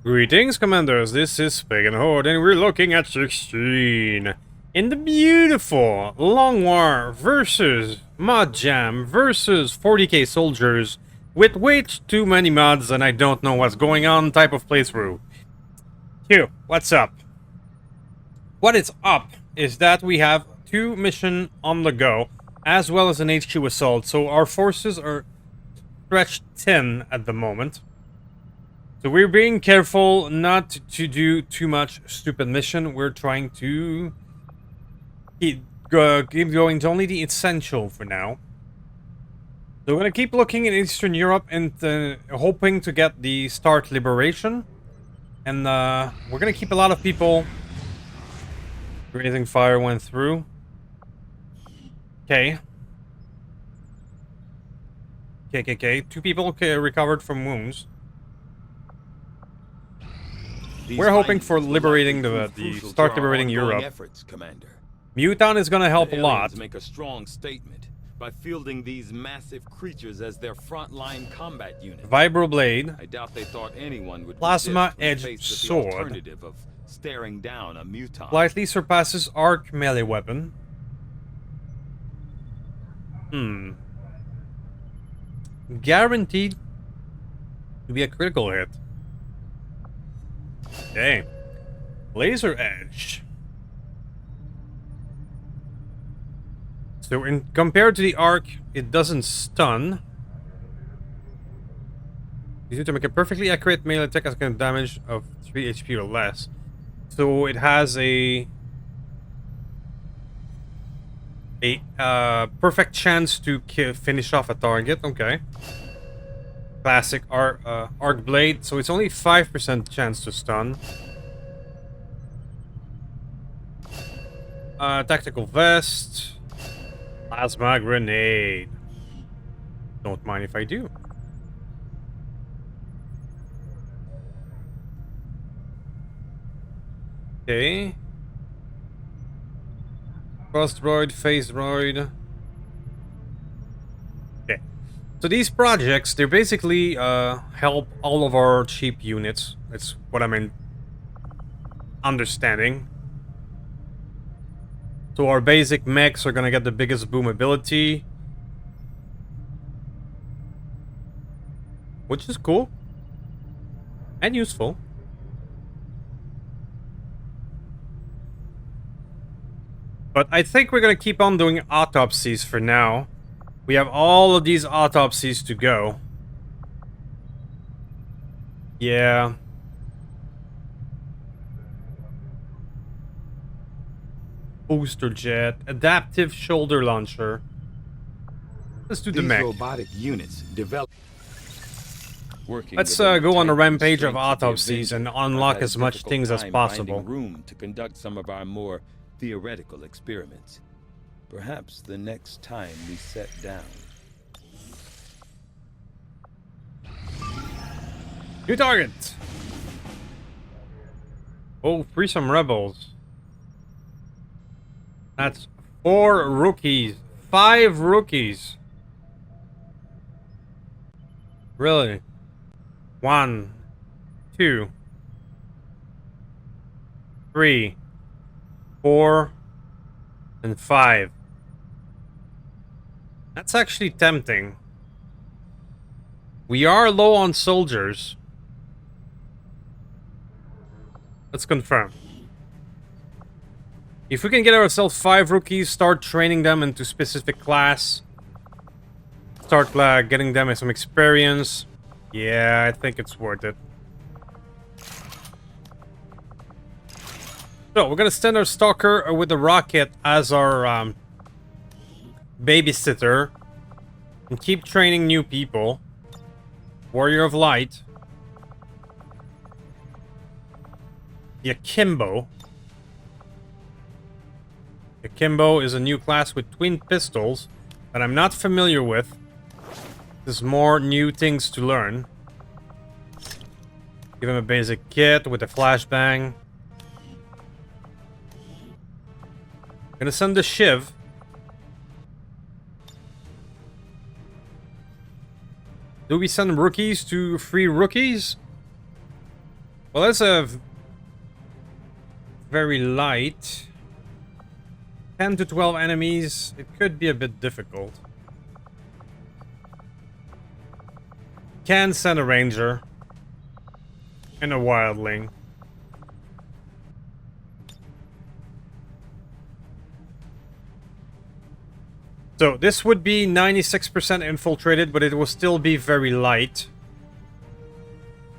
Greetings, Commanders. This is Pagan Horde, and we're looking at 16. In the beautiful Long War versus Mod Jam versus 40k soldiers with way too many mods and I don't know what's going on type of playthrough. Q, what's up? What is up is that we have 2 missions on the go, as well as an HQ assault, so our forces are stretched thin at the moment. So we're being careful not to do too much stupid mission. We're trying to keep going to only the essential for now. So we're gonna keep looking in Eastern Europe and hoping to get the Start Liberation. And we're gonna keep a lot of people. Breathing fire went through. Okay. Okay. 2 people recovered from wounds. We're hoping for liberating start liberating Europe. Efforts, Commander. Muton is gonna help a The lot. aliens make a strong statement by fielding these massive creatures as their frontline combat unit. Vibroblade. I doubt they thought anyone would Plasma resist when edged faced with sword. the alternative of staring down a muton. Slightly surpasses arc melee weapon. Guaranteed to be a critical hit. Okay. Laser edge. So compared to the arc, it doesn't stun. You need to make a perfectly accurate melee attack as kind of damage of 3 HP or less. So it has a perfect chance to finish off a target. Okay. Classic arc blade. So it's only 5% chance to stun. Tactical vest. Plasma grenade. Don't mind if I do. Okay. Cross droid, phase droid. Okay. So these projects, they basically help all of our cheap units. That's what I'm understanding. So our basic mechs are gonna get the biggest boom ability. Which is cool. And useful. But I think we're gonna keep on doing autopsies for now. We have all of these autopsies to go. Yeah. Booster jet, adaptive shoulder launcher. Let's do the mech. Robotic units develop. Let's go on a rampage of autopsies and unlock as much things as possible. Room to conduct some of our more theoretical experiments. Perhaps the next time we set down. New target. Oh, free some rebels. That's 4 rookies. 5 rookies. Really? 1, 2, 3, 4, and 5. That's actually tempting. We are low on soldiers. Let's confirm. If we can get ourselves 5 rookies, start training them into specific class, start getting them some experience, yeah, I think it's worth it. So, we're gonna send our Stalker with the rocket as our babysitter and keep training new people. Warrior of Light. The Akimbo. Akimbo is a new class with twin pistols that I'm not familiar with. There's more new things to learn. Give him a basic kit with a flashbang. Gonna send the Shiv. Do we send rookies to free rookies? Well, that's a very light. 10 to 12 enemies. It could be a bit difficult. Can send a ranger. And a wildling. So this would be 96% infiltrated, but it will still be very light.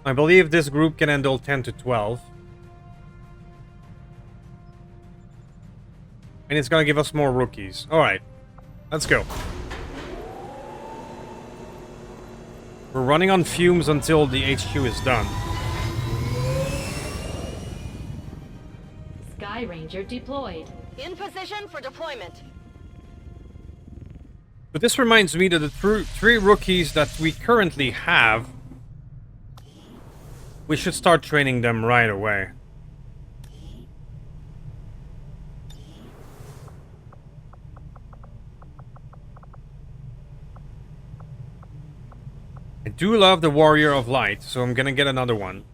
I believe this group can handle 10 to 12. And it's gonna give us more rookies. Alright, let's go. We're running on fumes until the HQ is done. Sky Ranger deployed. In position for deployment. But this reminds me that the three rookies that we currently have, we should start training them right away. I do love the Warrior of Light, so I'm gonna get another one.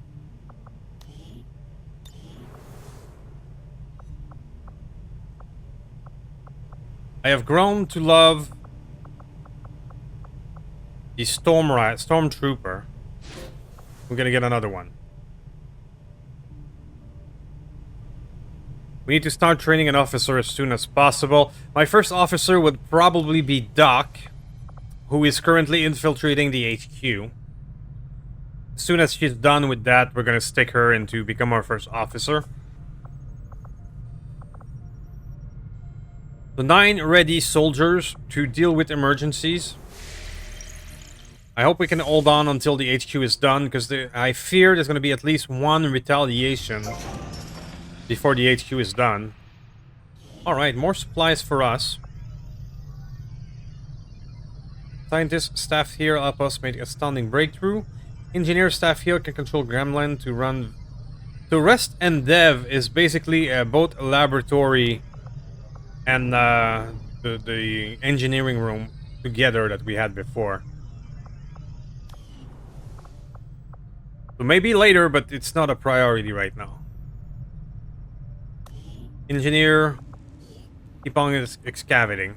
I have grown to love the Stormtrooper. We're gonna get another one. We need to start training an officer as soon as possible. My first officer would probably be Doc, who is currently infiltrating the HQ. As soon as she's done with that, we're gonna stick her in to become our first officer. The 9 ready soldiers to deal with emergencies. I hope we can hold on until the HQ is done, because I fear there's going to be at least one retaliation before the HQ is done. Alright, more supplies for us. Scientist staff here help us make a stunning breakthrough. Engineer staff here can control Gremlin to run... So Rest and Dev is basically both a laboratory and the engineering room together that we had before. So maybe later, but it's not a priority right now. Engineer, keep on excavating.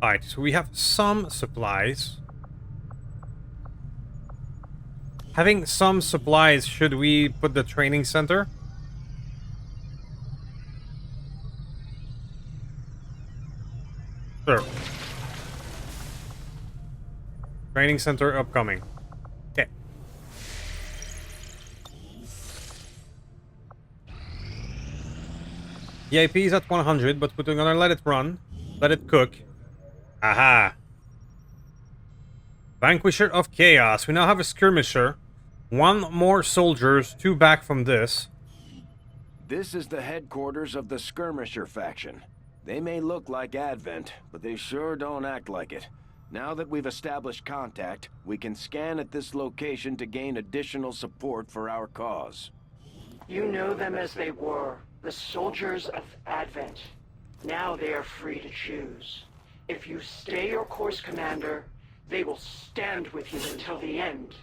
Alright, so we have some supplies. Having some supplies, should we put the training center? Sure. Training center upcoming. Okay. EIP is at 100, but we're gonna let it run. Let it cook. Aha! Vanquisher of Chaos. We now have a Skirmisher. 1 more soldiers, 2 back from this. This is the headquarters of the Skirmisher faction. They may look like Advent, but they sure don't act like it. Now that we've established contact, we can scan at this location to gain additional support for our cause. You know them as they were, the soldiers of Advent. Now they are free to choose. If you stay your course, Commander, they will stand with you until the end.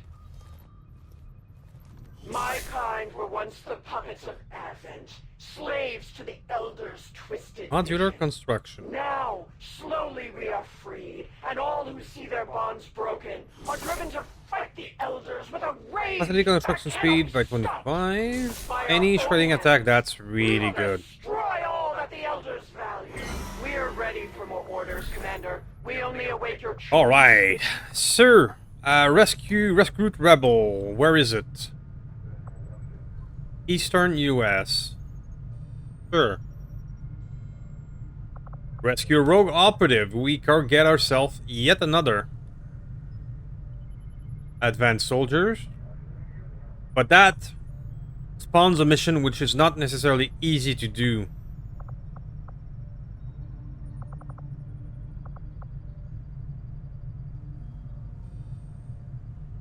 My kind were once the puppets of Advent, slaves to the Elders' twisted Modular vision. construction. Now, slowly we are freed, and all who see their bonds broken are driven to fight the Elders with a rage Athletic construction that speed by cannot 25. stop. Any By our shredding own attack, hands, that's we really will good. Destroy all that the Elders value. We're ready for more orders, Commander. We only await your choice. Alright. Sir, Recruit Rebel. Where is it? Eastern US. Sure. Rescue Rogue Operative. We can get ourselves yet another advanced soldiers. But that spawns a mission which is not necessarily easy to do.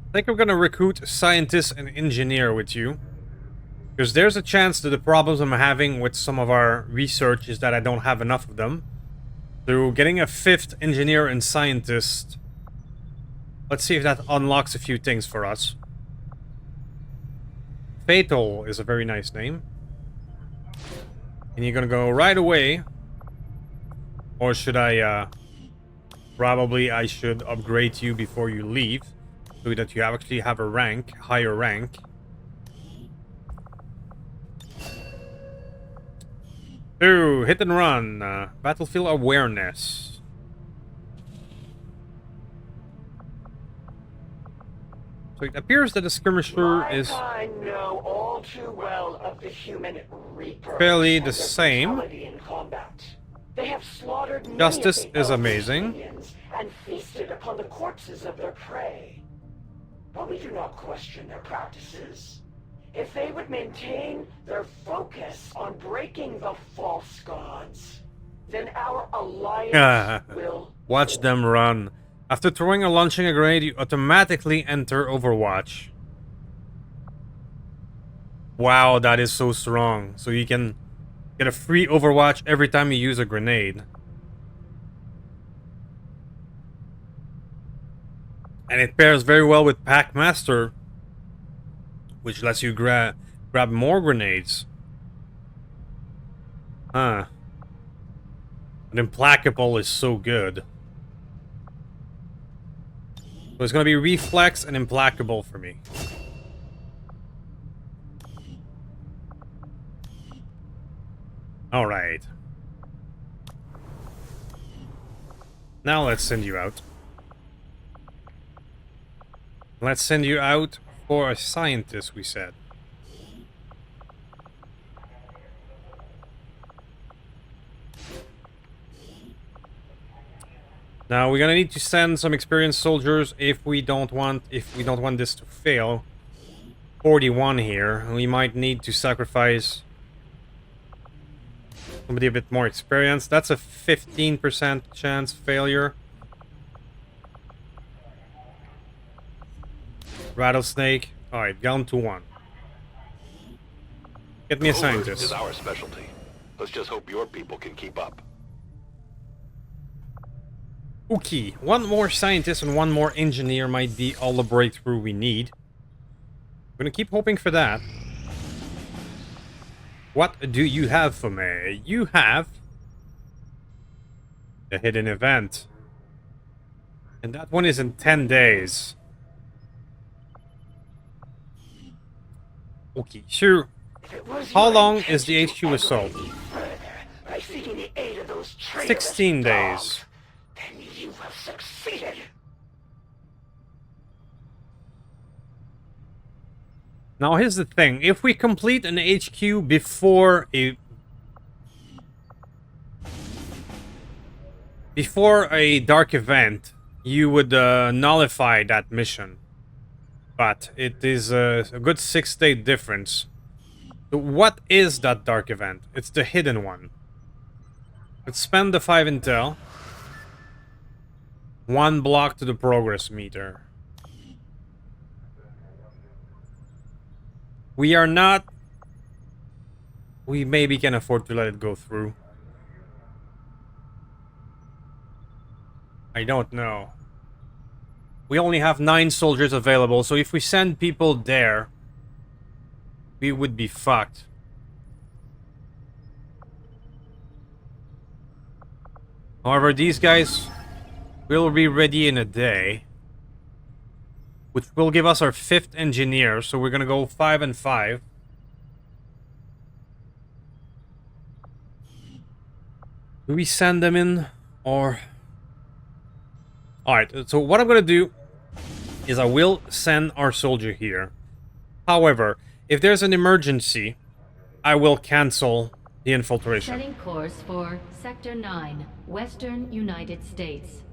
I think we're gonna recruit scientist and engineer with you. Because there's a chance that the problems I'm having with some of our research is that I don't have enough of them. So getting a 5th engineer and scientist Let's see if that unlocks a few things for us. Fatal is a very nice name. And you're gonna go right away. Or should I, probably I should upgrade you before you leave. So that you actually have a rank, higher rank. Ooh, hit and run. Battlefield awareness. So it appears that the skirmisher is I know all too well of the human reapers fairly and the their same. brutality in combat. They have slaughtered many Justice of the is elder's amazing. minions and feasted upon the corpses of their prey. But we do not question their practices. If they would maintain their focus on breaking the false gods, then our alliance will... Watch them run. After throwing or launching a grenade, you automatically enter Overwatch. Wow, that is so strong. So you can get a free Overwatch every time you use a grenade. And it pairs very well with Packmaster, which lets you grab more grenades. Huh. But Implacable is so good. So it's gonna be Reflex and Implacable for me. Alright. Now let's send you out. Let's send you out for a scientist, we said. Now we're gonna need to send some experienced soldiers if we don't want this to fail. 41 here. We might need to sacrifice somebody a bit more experienced. That's a 15% chance failure. Rattlesnake. Alright, down to 1. Get me a Horde scientist. is our specialty. Let's just hope your people can keep up. Okay, one more scientist and one more engineer might be all the breakthrough we need. I'm gonna keep hoping for that. What do you have for me? You have the hidden event. And that one is in 10 days. Okay, sure. How long is the HQ assault? By seeking the aid of those 16 days. Then you have succeeded. Now here's the thing, if we complete an HQ before a dark event, you would nullify that mission. But it is a good 6-day difference. So what is that dark event? It's the hidden one. Let's spend the 5 intel. 1 block to the progress meter. We are not... We maybe can afford to let it go through. I don't know. We only have 9 soldiers available, so if we send people there, we would be fucked. However, these guys will be ready in a day, which will give us our 5th engineer, so we're gonna go 5 and 5. Do we send them in, or... Alright, so what I'm gonna do is I will send our soldier here. However, if there's an emergency, I will cancel the infiltration. Setting course for Sector 9, Western United States.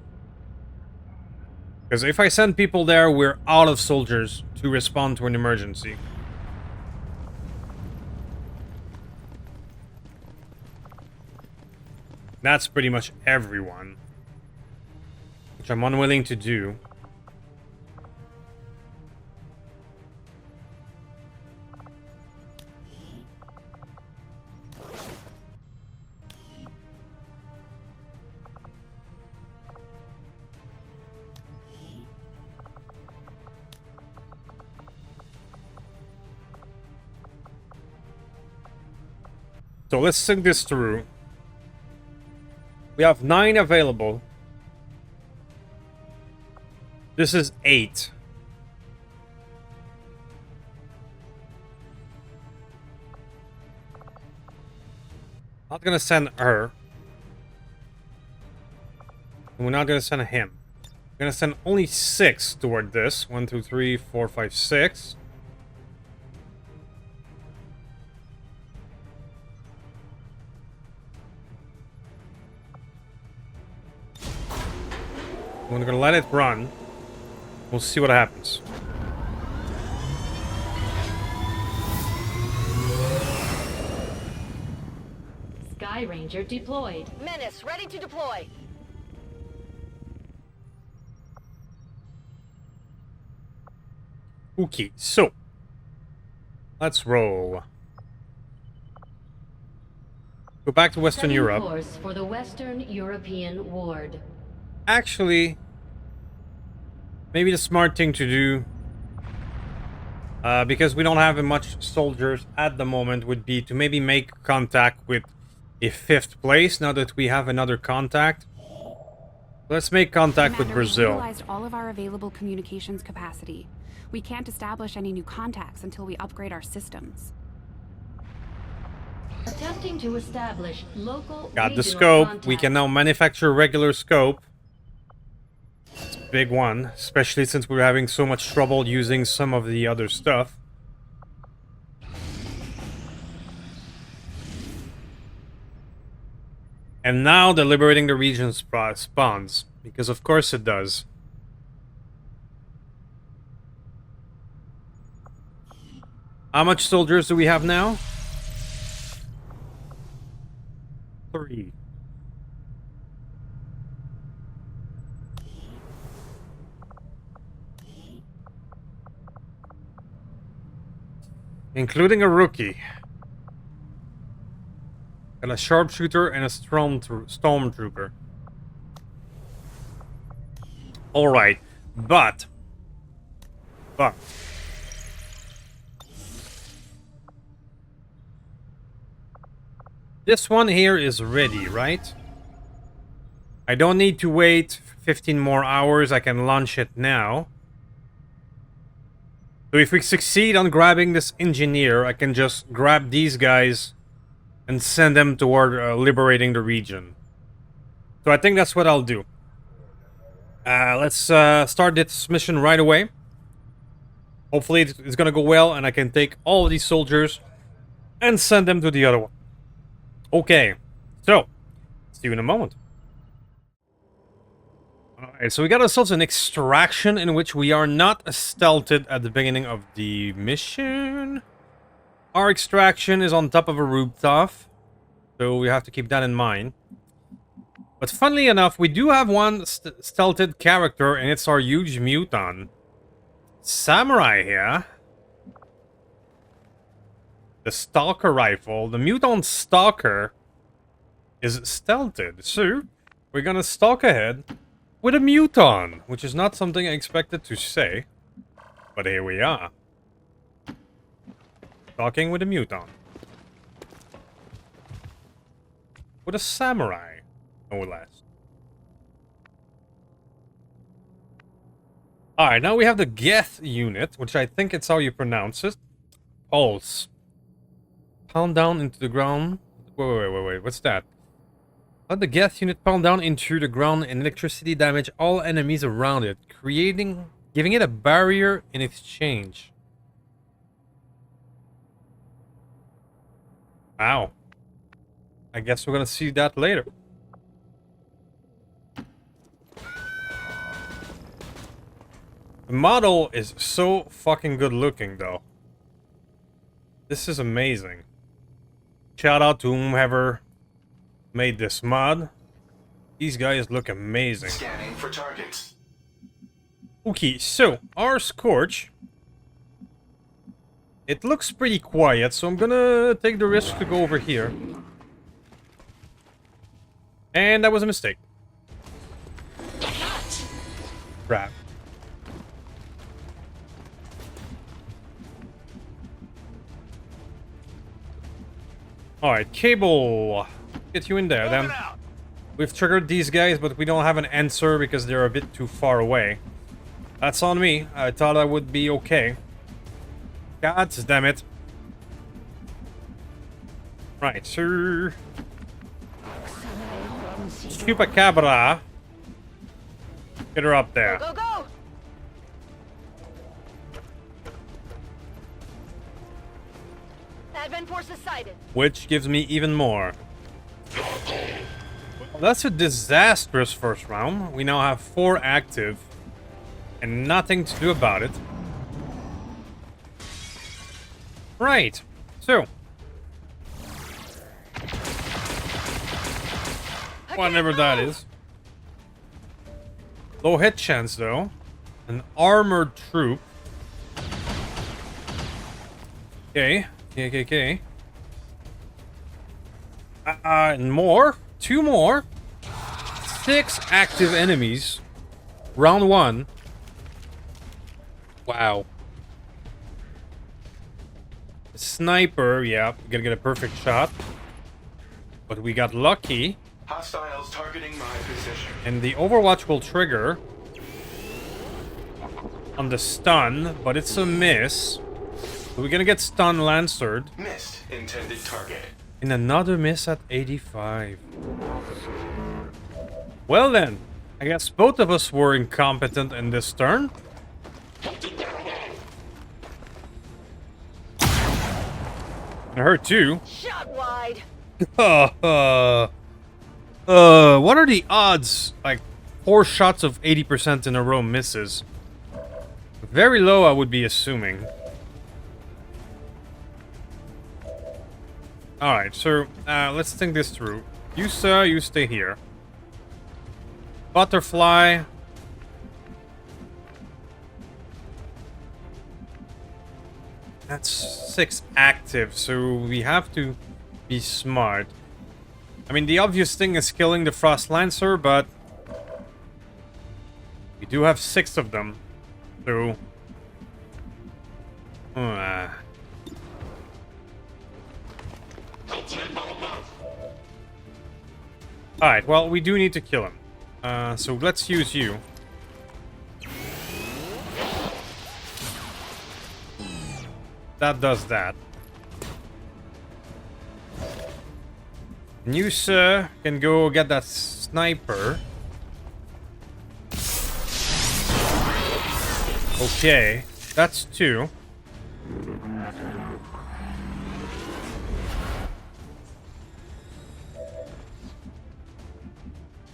Because if I send people there, we're out of soldiers to respond to an emergency. That's pretty much everyone. Which I'm unwilling to do. So let's think this through. We have 9 available. This is 8. Not gonna send her. And we're not gonna send him. We're gonna send only 6 toward this. 1, 2, 3, 4, 5, 6. We're gonna let it run. We'll see what happens. Sky Ranger deployed. Menace, ready to deploy. Okay, so let's roll. Go back to Western Setting Europe. course for the Western European ward. Actually, maybe the smart thing to do, because we don't have much soldiers at the moment, would be to maybe make contact with a 5th place now that we have another contact. Let's make contact with Commander, Brazil. We utilized all of our available communications capacity. We can't establish any new contacts until we upgrade our systems. Attempting to establish local Got the regional scope. We contact. can now manufacture regular scope. It's a big one, especially since we're having so much trouble using some of the other stuff. And now the liberating the region spawns, because of course it does. How much soldiers do we have now? 3. Including a rookie. And a sharpshooter and a stormtrooper. Alright, but this one here is ready, right? I don't need to wait 15 more hours, I can launch it now. So if we succeed on grabbing this engineer, I can just grab these guys and send them toward liberating the region. So I think that's what I'll do. Let's start this mission right away. Hopefully it's gonna go well and I can take all of these soldiers and send them to the other one. Okay, so see you in a moment. Alright, so we got ourselves an extraction in which we are not stealthed at the beginning of the mission. Our extraction is on top of a rooftop, so we have to keep that in mind. But funnily enough, we do have one stealthed character, and it's our huge mutant. Samurai here. The Stalker rifle. The mutant Stalker is stealthed, so we're gonna stalk ahead with a mutant, which is not something I expected to say, but here we are. Talking with a mutant. With a samurai, no less. Alright, now we have the Geth unit, which I think it's how you pronounce it. Pulse. Pound down into the ground. Wait, what's that? Let the Geth unit pound down into the ground and electricity damage all enemies around it, giving it a barrier in exchange. Wow. I guess we're gonna see that later. The model is so fucking good looking, though. This is amazing. Shout out to whomever made this mod. These guys look amazing. Scanning for targets. Okay, so our Scorch. It looks pretty quiet, so I'm gonna take the risk to go over here. And that was a mistake. Crap. Alright, Cable. Get you in there, then. We've triggered these guys, but we don't have an answer because they're a bit too far away. That's on me. I thought I would be okay. God damn it. Right, sir. Chupacabra. Get her up there. Go, go! Advent forces sighted. Which gives me even more. Well, that's a disastrous first round. We now have 4 active. And nothing to do about it. Right. So. Whatever that is. Low hit chance, though. An armored troop. Okay. Okay. And more. 2 more. 6 active enemies. Round 1. Wow. Sniper, yeah, we're gonna get a perfect shot. But we got lucky. Hostiles targeting my position. And the Overwatch will trigger on the stun, but it's a miss. So we're gonna get stun Lancered. Missed intended target. And another miss at 85. Well then, I guess both of us were incompetent in this turn. And her too. Shot wide. What are the odds? Like 4 shots of 80% in a row misses. Very low, I would be assuming. Alright, so let's think this through. You, sir, you stay here. Butterfly. That's 6 active, so we have to be smart. I mean, the obvious thing is killing the Frost Lancer, but we do have 6 of them, so... Alright, well, we do need to kill him. So let's use you. That does that. And you, sir, can go get that sniper. Okay, that's 2.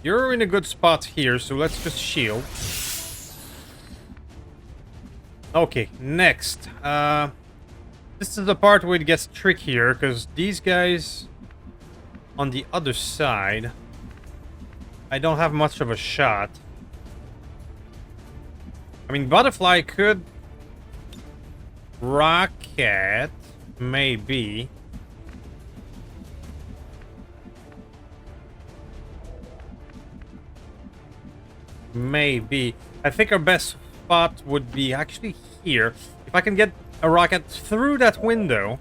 You're in a good spot here, so let's just shield. Okay, next. This is the part where it gets trickier, because these guys on the other side, I don't have much of a shot. I mean, Butterfly could rocket, maybe. Maybe. I think our best spot would be actually here. If I can get a rocket through that window.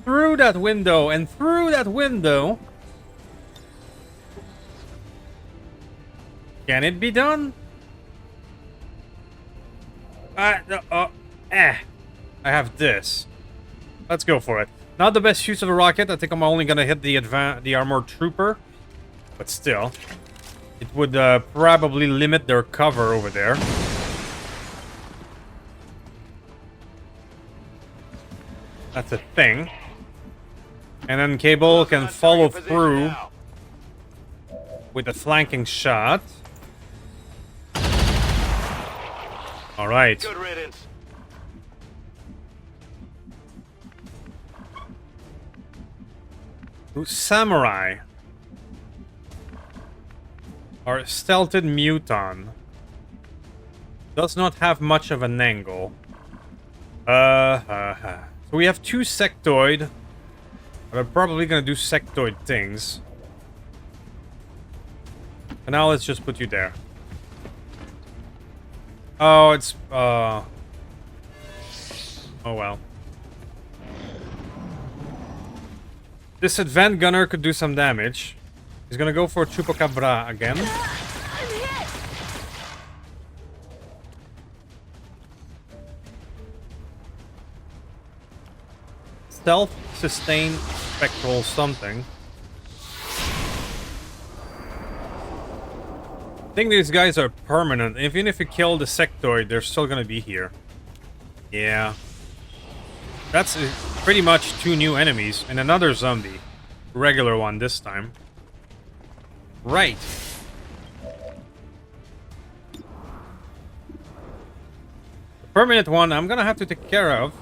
Through that window and through that window. Can it be done? I have this. Let's go for it. Not the best use of a rocket. I think I'm only gonna hit the armored trooper. But still. It would probably limit their cover over there. That's a thing. And then Cable can follow through with a flanking shot. Alright. Good riddance. Samurai. Our stealthed Muton does not have much of an angle. So we have 2 sectoid. We're probably gonna do sectoid things. And now let's just put you there. Oh, it's oh well. This advanced gunner could do some damage. He's gonna go for Chupacabra again. Self-sustained spectral something. I think these guys are permanent. Even if you kill the sectoid, they're still gonna be here. Yeah. That's pretty much 2 new enemies and another zombie. Regular one this time. Right. The permanent one I'm gonna have to take care of.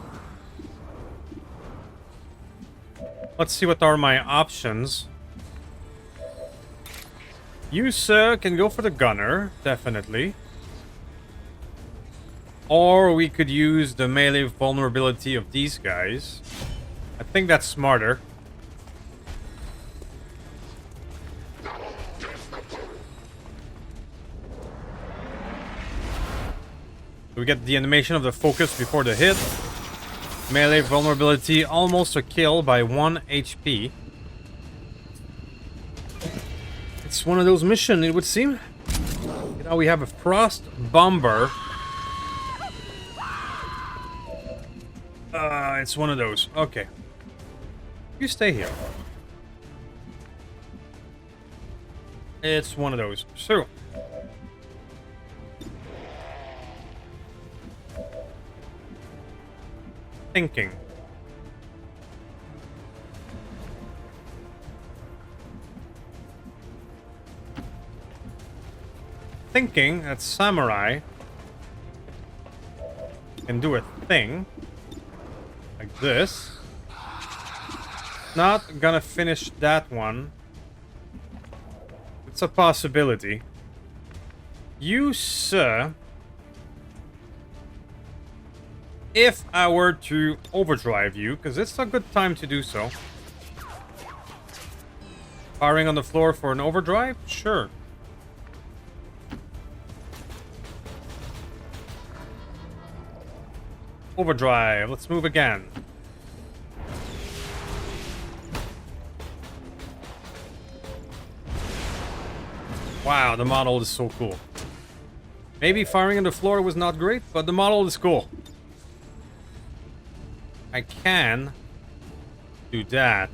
Let's see what are my options. You, sir, can go for the gunner, definitely. Or we could use the melee vulnerability of these guys. I think that's smarter. We get the animation of the focus before the hit. Melee vulnerability, almost a kill by 1 HP. It's one of those missions, it would seem. Now we have a Frost Bomber. It's one of those. Okay. You stay here. It's one of those. So. Thinking. Thinking that Samurai can do a thing like this. Not gonna finish that one. It's a possibility. You, sir, if I were to overdrive you, because it's a good time to do so. Firing on the floor for an overdrive? Sure. Overdrive. Let's move again. Wow, the model is so cool. Maybe firing on the floor was not great, but the model is cool. I can do that.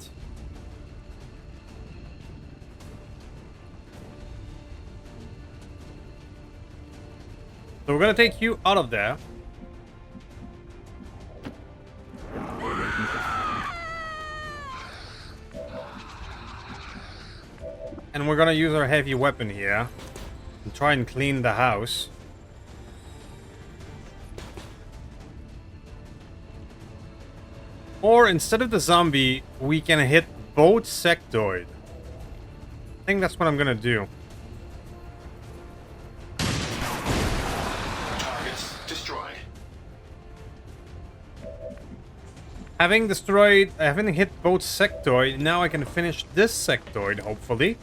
So we're gonna take you out of there. And we're gonna use our heavy weapon here and try and clean the house. Or instead of the zombie, we can hit both sectoid. I think that's what I'm gonna do. Targets destroyed. Having hit both sectoid, now I can finish this sectoid, hopefully.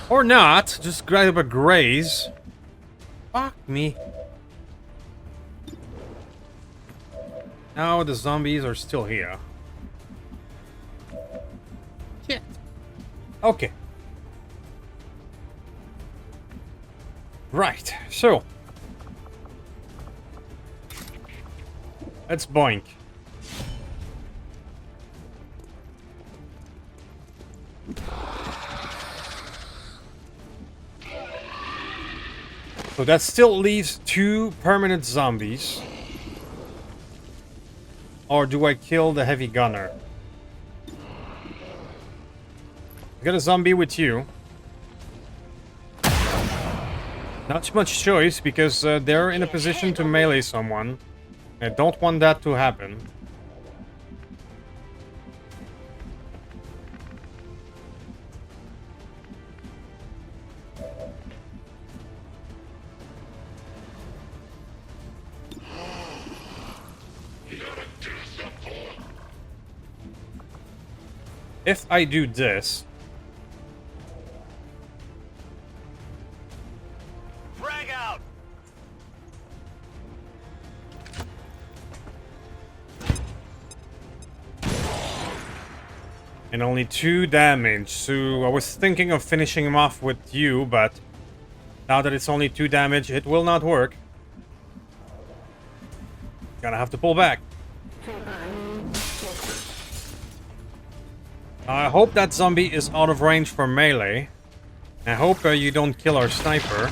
Or not, just grab a graze. Fuck me. Now the zombies are still here. Shit. Okay. Right, so. Let's boink. So that still leaves 2 permanent zombies. Or do I kill the heavy gunner? I got a zombie with you. Not much choice because they're in a position to melee someone. I don't want that to happen. If I do this... Frag out! And only 2 damage, so I was thinking of finishing him off with you, but now that it's only 2 damage, it will not work. Gonna have to pull back. I hope that zombie is out of range for melee. I hope you don't kill our sniper.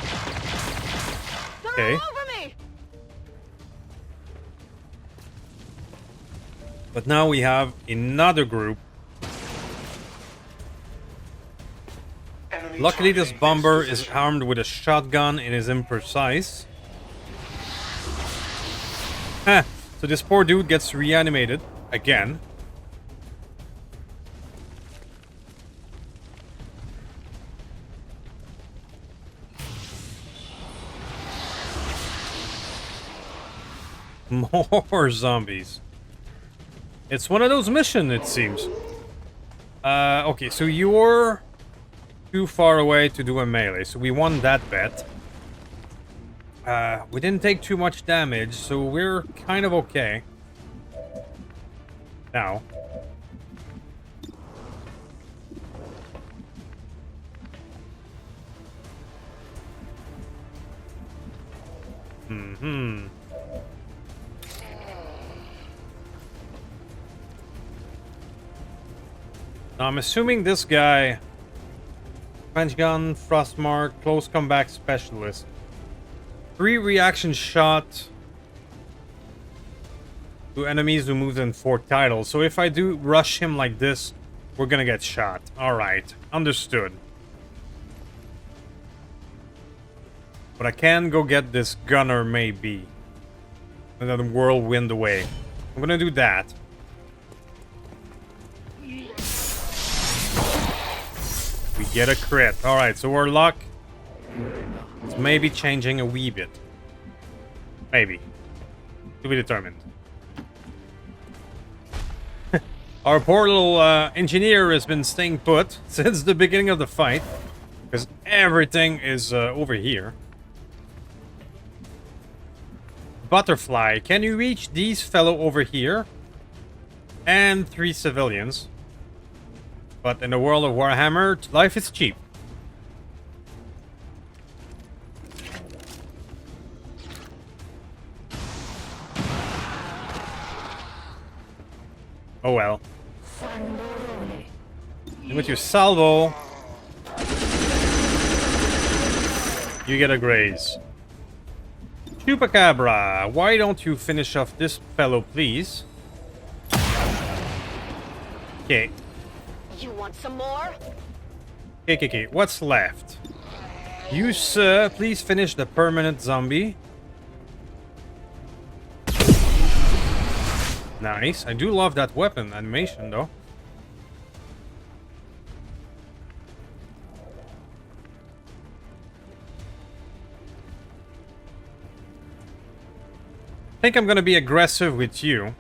Okay. But now we have another group. Luckily this bomber is armed with a shotgun and is imprecise. So this poor dude gets reanimated again. More zombies. It's one of those missions, it seems. Okay, so you're too far away to do a melee, so we won that bet. We didn't take too much damage, so we're kind of okay. Now. Now I'm assuming this guy... French gun, frostmark, close combat specialist. 3 reaction shot to enemies who move in 4 titles. So if I do rush him like this, we're gonna get shot. Alright, understood. But I can go get this gunner maybe. And then whirlwind away. I'm gonna do that. We get a crit. Alright, so our luck is maybe changing a wee bit. Maybe. To be determined. Our poor little engineer has been staying put since the beginning of the fight. Because everything is over here. Butterfly, can you reach these fellow over here? And 3 civilians. But in the world of Warhammer, life is cheap. Oh well. And with your salvo, you get a graze. Chupacabra, why don't you finish off this fellow, please? Okay. You want some more? Okay. What's left? You, sir, please finish the permanent zombie. Nice. I do love that weapon animation, though. I think I'm gonna be aggressive with you.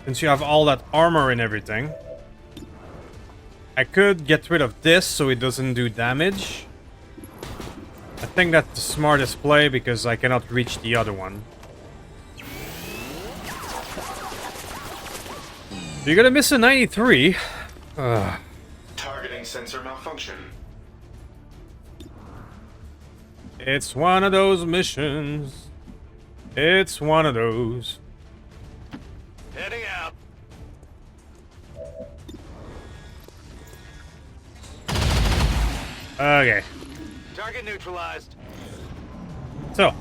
Since you have all that armor and everything. I could get rid of this so it doesn't do damage. I think that's the smartest play because I cannot reach the other one. You're gonna miss a 93. Targeting sensor malfunction. It's one of those missions. It's one of those. Heading out. Okay. Target neutralized. So,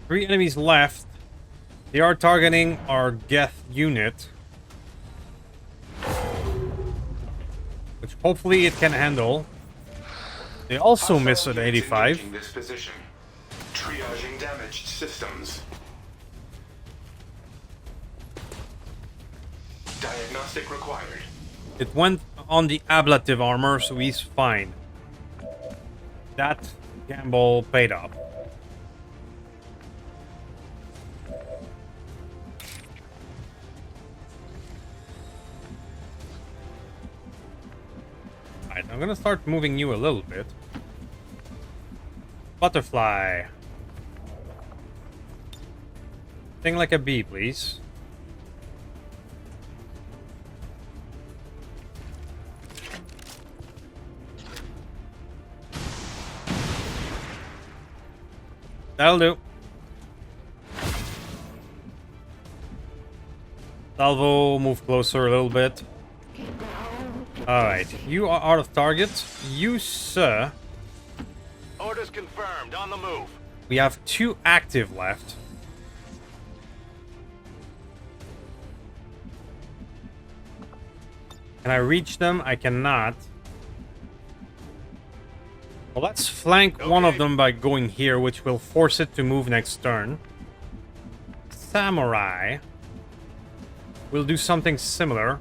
3 enemies left. They are targeting our Geth unit. Which hopefully it can handle. They also miss at 85. This position. Triaging damaged systems. Diagnostic required. It went on the ablative armor, so he's fine. That gamble paid off. Alright, I'm gonna start moving you a little bit. Butterfly. Sting like a bee, please. That'll do. Salvo, move closer a little bit. Alright, you are out of target. You, sir. Orders confirmed. On the move. We have 2 active left. Can I reach them? I cannot. Well, let's flank one of them by going here, which will force it to move next turn. Samurai will do something similar.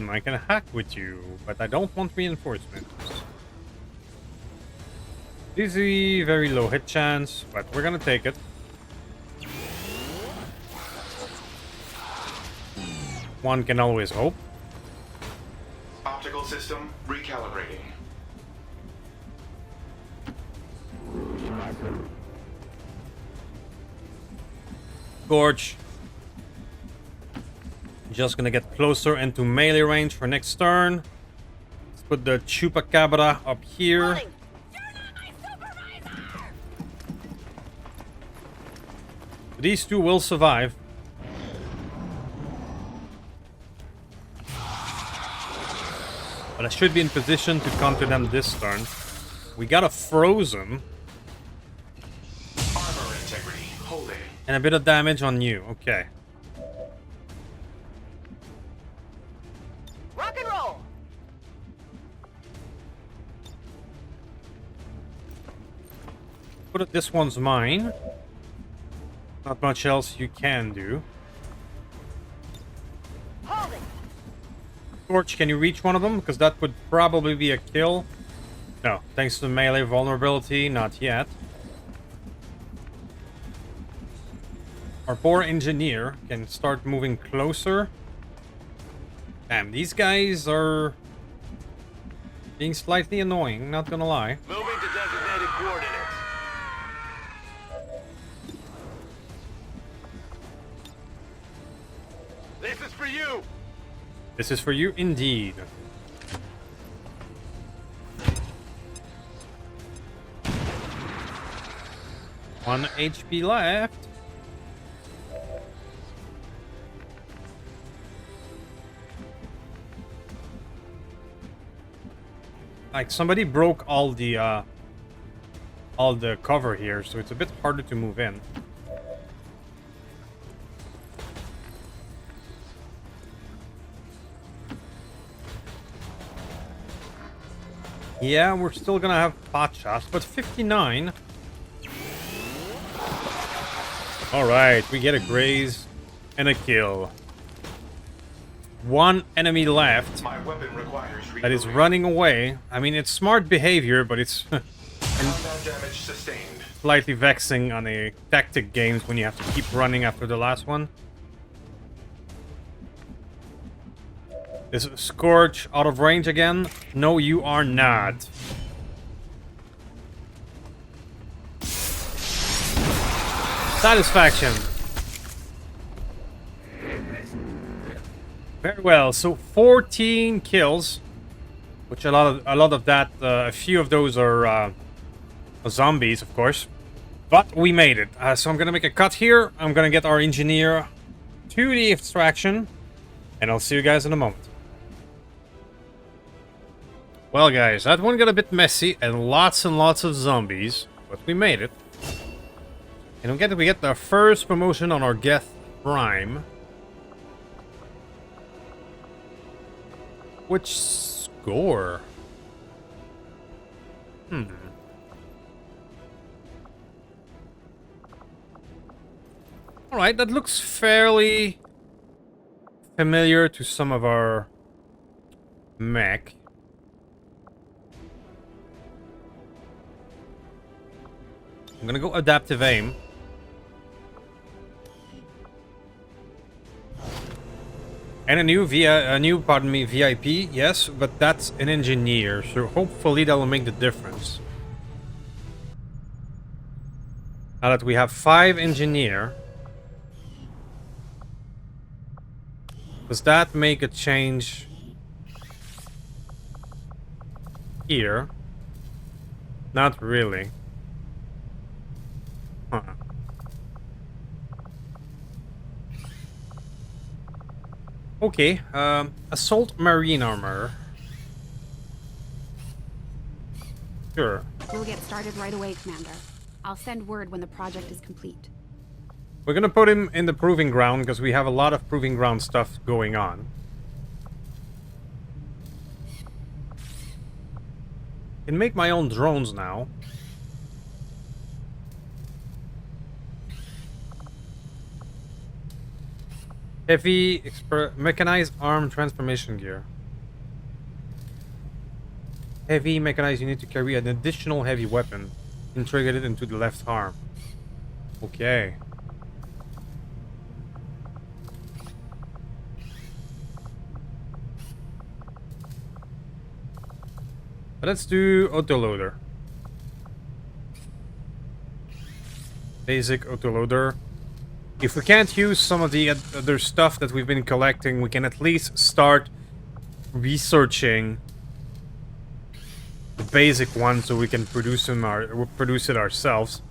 I can hack with you, but I don't want reinforcements. Easy, very low hit chance, but we're gonna take it. One can always hope. Optical system recalibrating. Gorge. Just gonna get closer into melee range for next turn. Let's put the Chupacabra up here. These 2 will survive. But I should be in position to counter them this turn. We got a Frozen. Armor integrity holding. And a bit of damage on you. Okay. Rock and roll. Put it, this one's mine. Not much else you can do. Hold it. Torch, can you reach one of them? Because that would probably be a kill. No, thanks to melee vulnerability, not yet. Our poor engineer can start moving closer. Damn, these guys are being slightly annoying, not gonna lie. Moving to designated coordinates. This is for you. This is for you indeed. One HP left. Like somebody broke all the cover here, so it's a bit harder to move in. Yeah, we're still gonna have pot shots, but 59. Alright, we get a graze and a kill. One enemy left My weapon requires that is reloading. running away. I mean, it's smart behavior, but it's Combat damage sustained. slightly vexing on a tactic games when you have to keep running after the last one. Is Scorch out of range again? No, you are not. Satisfaction. Very well. So 14 kills, which a lot of that, a few of those are zombies, of course. But we made it. So I'm gonna make a cut here. I'm gonna get our engineer to the extraction, and I'll see you guys in a moment. Well, guys, that one got a bit messy and lots of zombies, but we made it. And we get the first promotion on our Geth Prime. Which score? Alright, that looks fairly familiar to some of our mech. I'm gonna go adaptive aim. And a new VIP, yes, but that's an engineer, so hopefully that'll make the difference. Now that we have 5 engineer, does that make a change here? Not really. Huh. Okay, assault marine armor. Sure. We'll get started right away, Commander. I'll send word when the project is complete. We're gonna put him in the proving ground because we have a lot of proving ground stuff going on. Can make my own drones now. Heavy mechanized arm transformation gear. Heavy mechanized, you need to carry an additional heavy weapon integrated into the left arm. Okay. Let's do autoloader. Basic autoloader. If we can't use some of the other stuff that we've been collecting, we can at least start researching the basic one so we can produce it ourselves.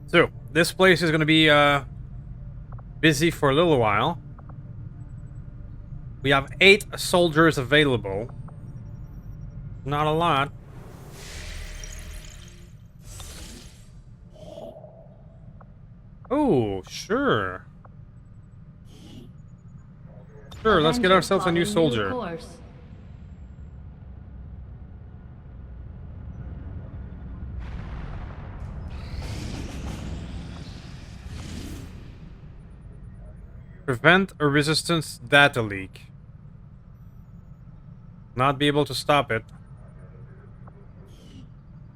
So, this place is going to be busy for a little while. We have 8 soldiers available. Not a lot. Oh, sure. Sure, let's get ourselves a new soldier. Prevent a resistance data leak. Not be able to stop it.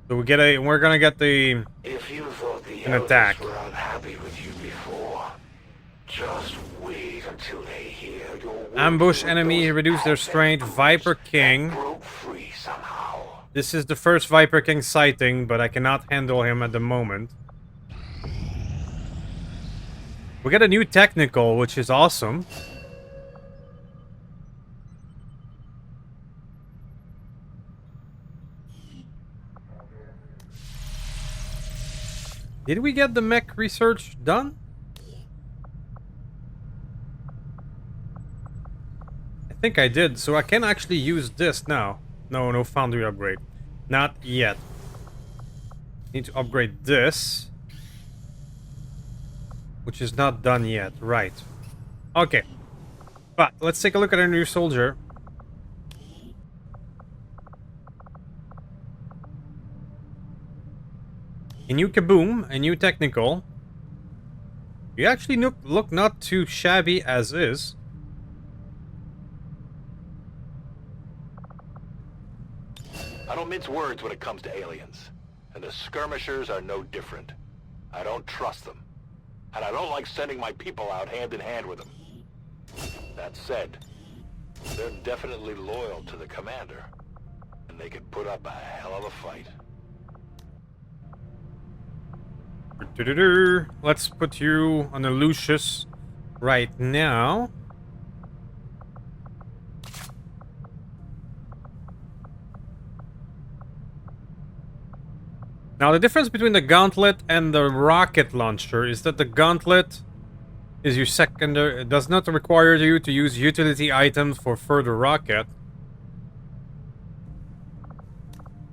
So we're gonna get the If you thought the an elders attack. were unhappy with you before, just wait until they hear your Ambush enemy, reduce their strength. Viper King. broke free somehow. This is the first Viper King sighting, but I cannot handle him at the moment. We get a new technical, which is awesome. Did we get the mech research done? I think I did, so I can actually use this now. No foundry upgrade. Not yet. Need to upgrade this. Which is not done yet, right. Okay. But let's take a look at our new soldier. A new kaboom, a new technical. You actually look not too shabby as is. I don't mince words when it comes to aliens. And the skirmishers are no different. I don't trust them. And I don't like sending my people out hand in hand with them. That said, they're definitely loyal to the commander. And they can put up a hell of a fight. Let's put you on a Lucius right now. Now, the difference between the gauntlet and the rocket launcher is that the gauntlet is your secondary. It does not require you to use utility items for further rocket.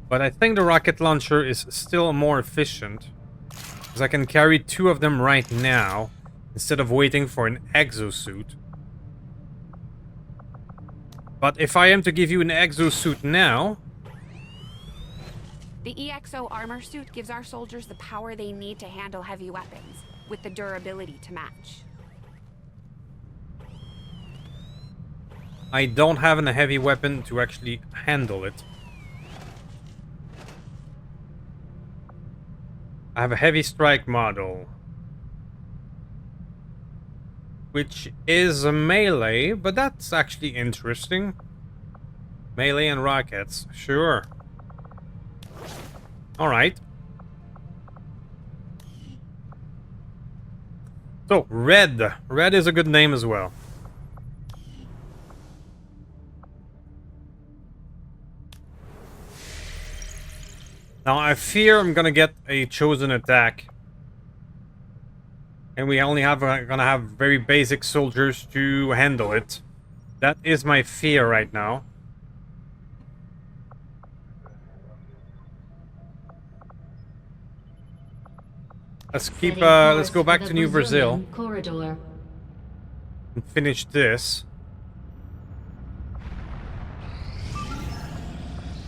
But I think the rocket launcher is still more efficient. Because I can carry 2 of them right now, instead of waiting for an exosuit. But if I am to give you an exosuit now... The EXO armor suit gives our soldiers the power they need to handle heavy weapons, with the durability to match. I don't have a heavy weapon to actually handle it. I have a heavy strike model, which is a melee, but that's actually interesting. Melee and rockets, sure. Alright. So, Red. Red is a good name as well. Now, I fear I'm gonna get a chosen attack. And we only have gonna have very basic soldiers to handle it. That is my fear right now. Let's keep. Let's go back to New Brazil corridor. and finish this.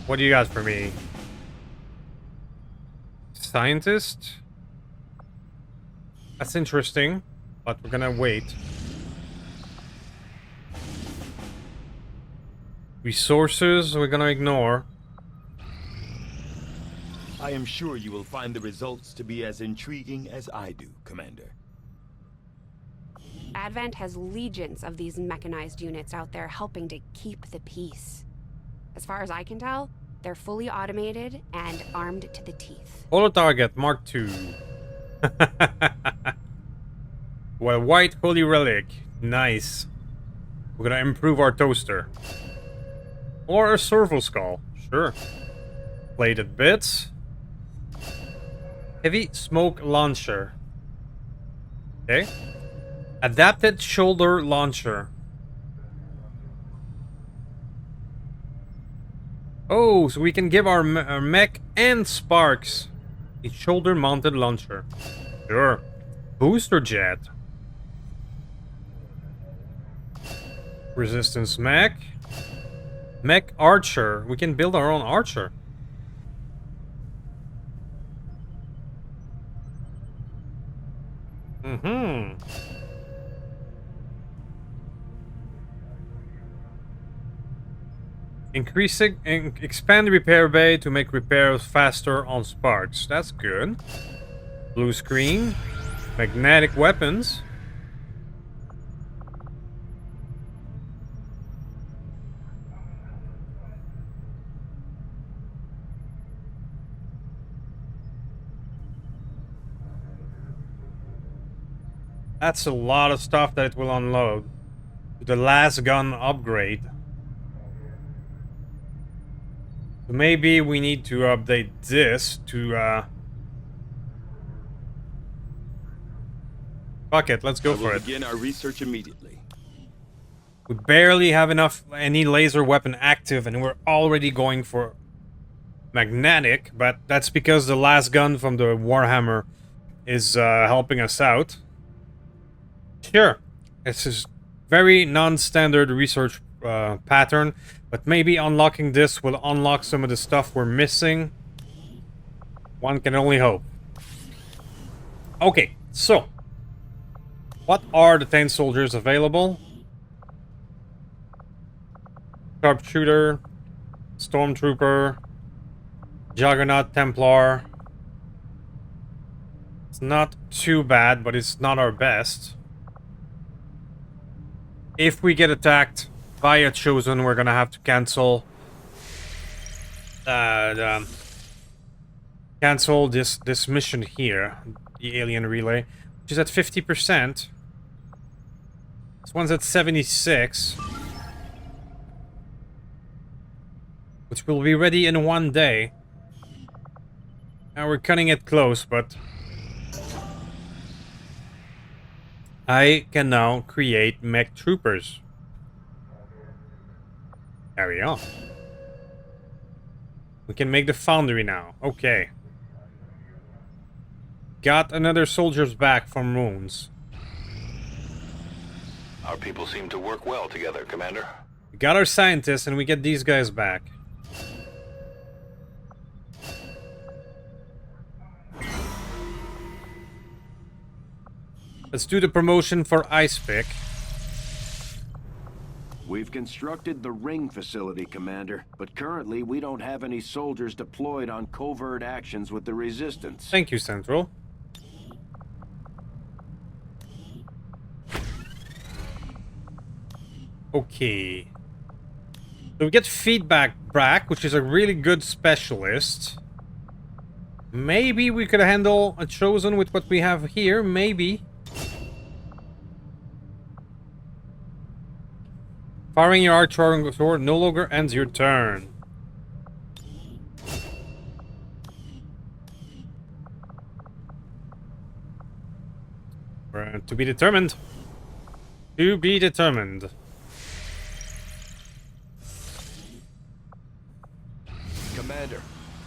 What do you got for me? Scientist? That's interesting, but we're gonna wait. Resources, we're gonna ignore. I am sure you will find the results to be as intriguing as I do, Commander. Advent has legions of these mechanized units out there helping to keep the peace. As far as I can tell, they're fully automated and armed to the teeth. Auto target, Mark II. Well, white holy relic. Nice. We're gonna improve our toaster. Or a servo skull. Sure. Plated bits. Heavy smoke launcher. Okay. Adapted shoulder launcher. Oh, so we can give our mech and Sparks a shoulder-mounted launcher. Sure. Booster jet. Resistance mech. Mech archer. We can build our own archer. Mm-hmm. Expand the repair bay to make repairs faster on Sparks. That's good. Blue screen. Magnetic weapons. That's a lot of stuff that it will unload. The last gun upgrade. So maybe we need to update this to fuck it, let's go for it. Begin our research immediately. We barely have any laser weapon active and we're already going for magnetic, but that's because the last gun from the Warhammer is helping us out. Sure, it's a very non-standard research pattern, but maybe unlocking this will unlock some of the stuff we're missing. One can only hope. Okay, so what are the 10 soldiers available? Sharpshooter, Stormtrooper, Juggernaut Templar. It's not too bad, but it's not our best. If we get attacked by a Chosen, we're gonna have to cancel cancel this mission here, the alien relay, which is at 50%. This one's at 76, which will be ready in 1 day. Now we're cutting it close, but I can now create mech troopers. There we go. We can make the foundry now. Okay. Got another soldiers back from wounds. Our people seem to work well together, Commander. We got our scientists and we get these guys back. Let's do the promotion for Ice Pick. We've constructed the ring facility, Commander, but currently we don't have any soldiers deployed on covert actions with the Resistance. Thank you, Central. Okay. So we get feedback back, which is a really good specialist. Maybe we could handle a Chosen with what we have here, maybe. Firing your archer sword no longer ends your turn. To be determined. To be determined. Commander,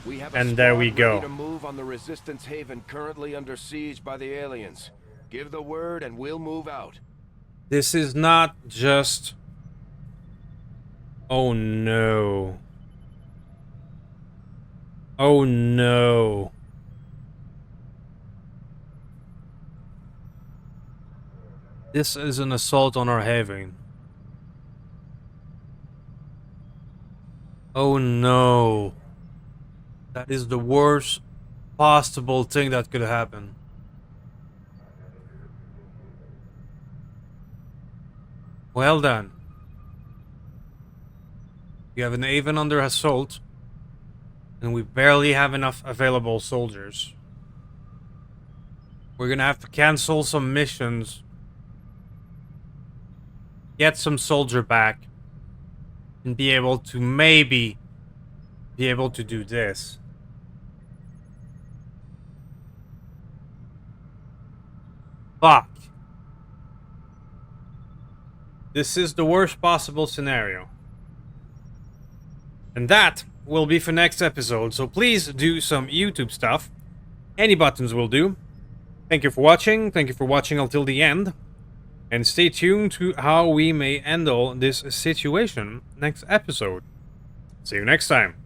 we have And there we go. ready to move on the Resistance Haven currently under siege by the aliens. Give the word and we'll move out. This is not just... Oh no. Oh no. This is an assault on our haven. Oh no. That is the worst possible thing that could happen. Well done. You have an haven under assault, and we barely have enough available soldiers. We're gonna have to cancel some missions, get some soldier back, and be able to maybe be able to do this. Fuck. This is the worst possible scenario. And that will be for next episode, so please do some YouTube stuff. Any buttons will do. Thank you for watching until the end. And stay tuned to how we may handle this situation next episode. See you next time.